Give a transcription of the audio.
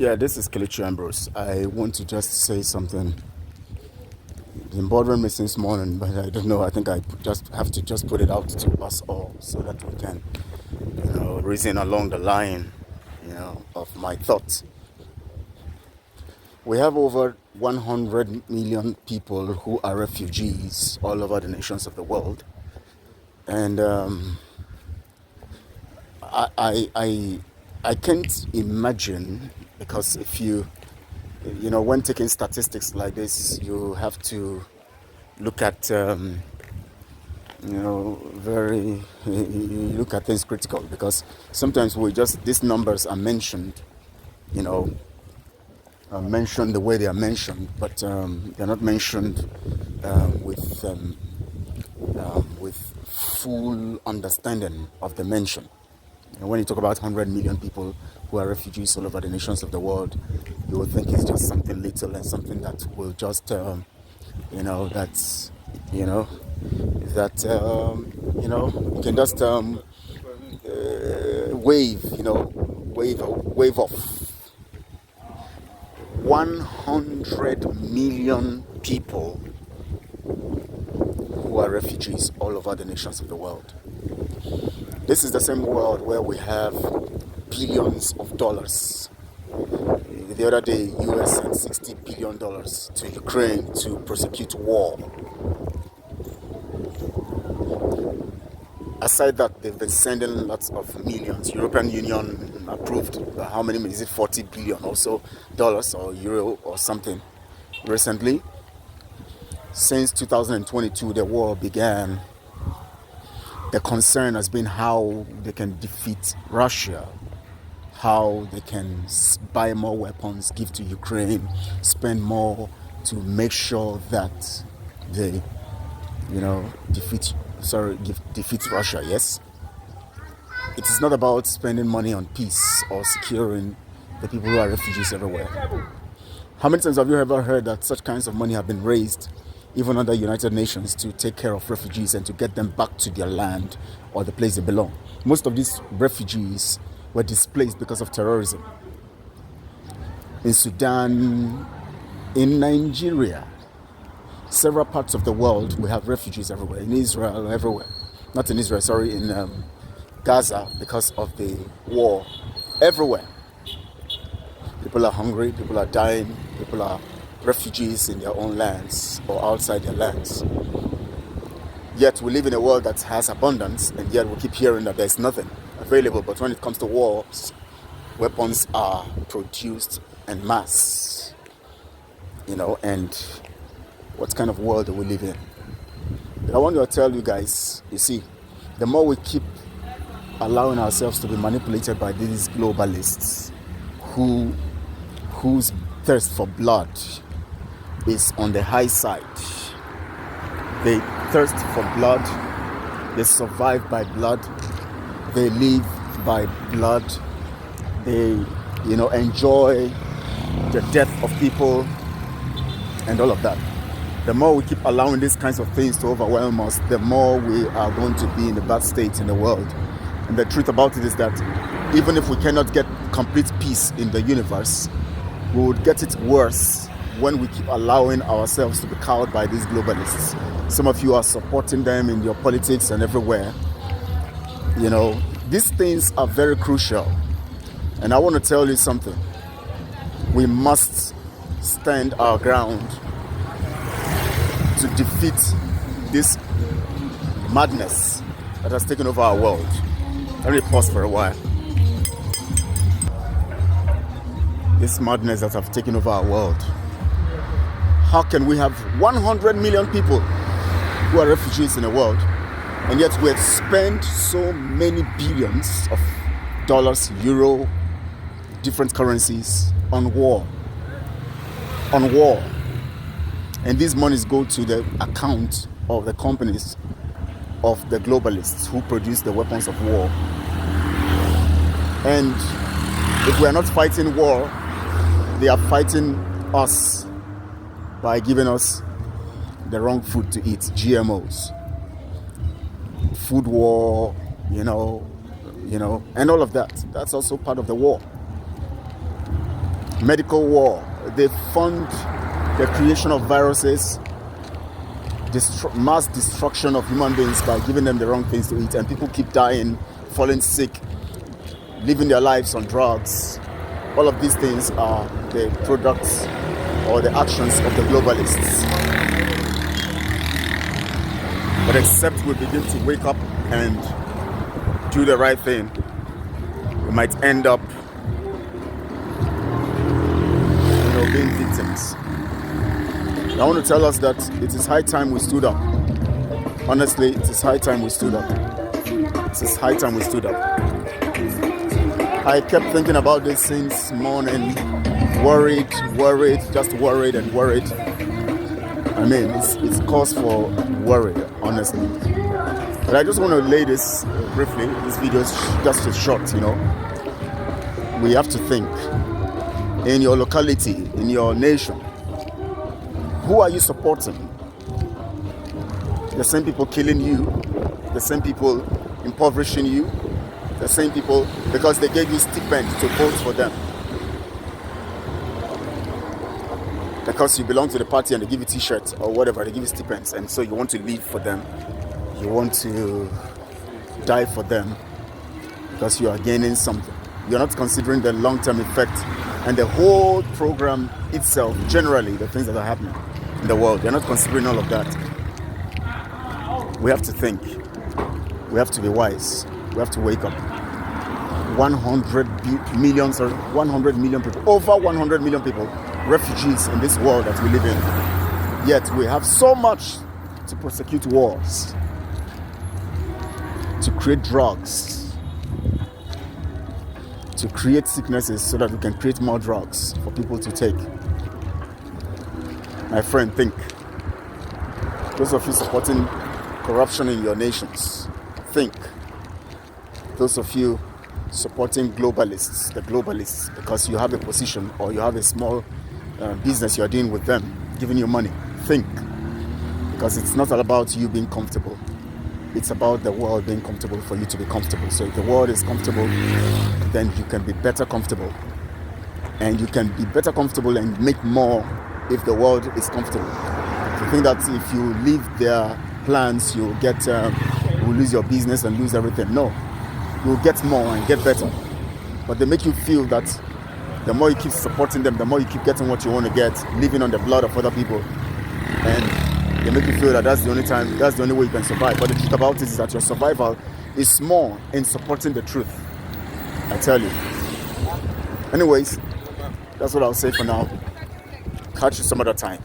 Yeah, this is Kelechi Ambrose. I want to just say something. It's been bothering me since morning, but I don't know. I think I just have to just put it out to us all so that we can, reason along the line, of my thoughts. We have over 100 million people who are refugees all over the nations of the world, and I can't imagine, because if when taking statistics like this, you have to look at you look at things critical, because sometimes these numbers are mentioned, mentioned the way they are mentioned, but they're not mentioned with full understanding of the mention. When you talk about 100 million people who are refugees all over the nations of the world, you would think it's just something little and something that will just, you can just wave off. 100 million people who are refugees all over the nations of the world. This is the same world where we have billions of dollars. The other day, US sent $60 billion to Ukraine to prosecute war. Aside that, they've been sending lots of millions. European Union approved, how many is it, 40 billion or so dollars or euro or something recently. Since 2022, the war began. The concern has been how they can defeat Russia, how they can buy more weapons, give to Ukraine, spend more to make sure that they, defeat Russia. Yes, it is not about spending money on peace or securing the people who are refugees everywhere. How many times have you ever heard that such kinds of money have been raised, even under United Nations, to take care of refugees and to get them back to their land or the place they belong? Most of these refugees were displaced because of terrorism. In Sudan, in Nigeria, several parts of the world, we have refugees everywhere. In Israel, everywhere. Not in Israel, sorry, in Gaza, because of the war. Everywhere. People are hungry, people are dying, people are refugees in their own lands or outside their lands. Yet we live in a world that has abundance, and yet we keep hearing that there's nothing available. But when it comes to wars, weapons are produced en masse. And what kind of world do we live in? I want to tell you guys, you see, the more we keep allowing ourselves to be manipulated by these globalists whose thirst for blood is on the high side. They thirst for blood, they survive by blood, they live by blood, they enjoy the death of people and all of that. The more we keep allowing these kinds of things to overwhelm us, the more we are going to be in the bad state in the world. And the truth about it is that even if we cannot get complete peace in the universe, we would get it worse when we keep allowing ourselves to be cowed by these globalists. Some of you are supporting them in your politics and everywhere. These things are very crucial. And I want to tell you something. We must stand our ground to defeat this madness that has taken over our world. Let me pause for a while. This madness that has taken over our world. How can we have 100 million people who are refugees in the world, and yet we spend so many billions of dollars, euro, different currencies on war? And these monies go to the account of the companies of the globalists who produce the weapons of war. And if we are not fighting war, they are fighting us by giving us the wrong food to eat, GMOs, food war, and all of that. That's also part of the war. medical war. They fund the creation of viruses, mass destruction of human beings by giving them the wrong things to eat, and people keep dying, falling sick, living their lives on drugs. All of these things are the products or the actions of the globalists. But except we begin to wake up and do the right thing, we might end up, being victims. I want to tell us that it is high time we stood up. Honestly, it is high time we stood up. It is high time we stood up. I kept thinking about this since morning, worried, just worried and worried. I mean, it's cause for worry, honestly. But I just want to lay this briefly. This video is just a short, We have to think. In your locality, in your nation, who are you supporting? The same people killing you, the same people impoverishing you, the same people because they gave you stipend to vote for them. Because you belong to the party and they give you t-shirts or whatever, they give you stipends, and so you want to live for them, you want to die for them because you are gaining something. You're not considering the long-term effect and the whole program itself, generally, the things that are happening in the world. You're not considering all of that. We have to think. We have to be wise. We have to wake up. 100 million people, over 100 million people, refugees in this world that we live in. Yet we have so much to prosecute wars, to create drugs, to create sicknesses so that we can create more drugs for people to take. My friend, think. Those of you supporting corruption in your nations, think. Those of you supporting the globalists, because you have a position or you have a small business you are doing with them, giving you money, think. Because it's not all about you being comfortable. It's about the world being comfortable for you to be comfortable. So if the world is comfortable, then you can be better comfortable. And you can be better comfortable and make more if the world is comfortable. You think that if you leave their plans, you'll lose your business and lose everything. No, you'll get more and get better. But they make you feel that the more you keep supporting them, the more you keep getting what you want to get, living on the blood of other people. And they make you feel that that's the only way you can survive. But the truth about it is that your survival is more in supporting the truth. I tell you. Anyways, that's what I'll say for now. Catch you some other time.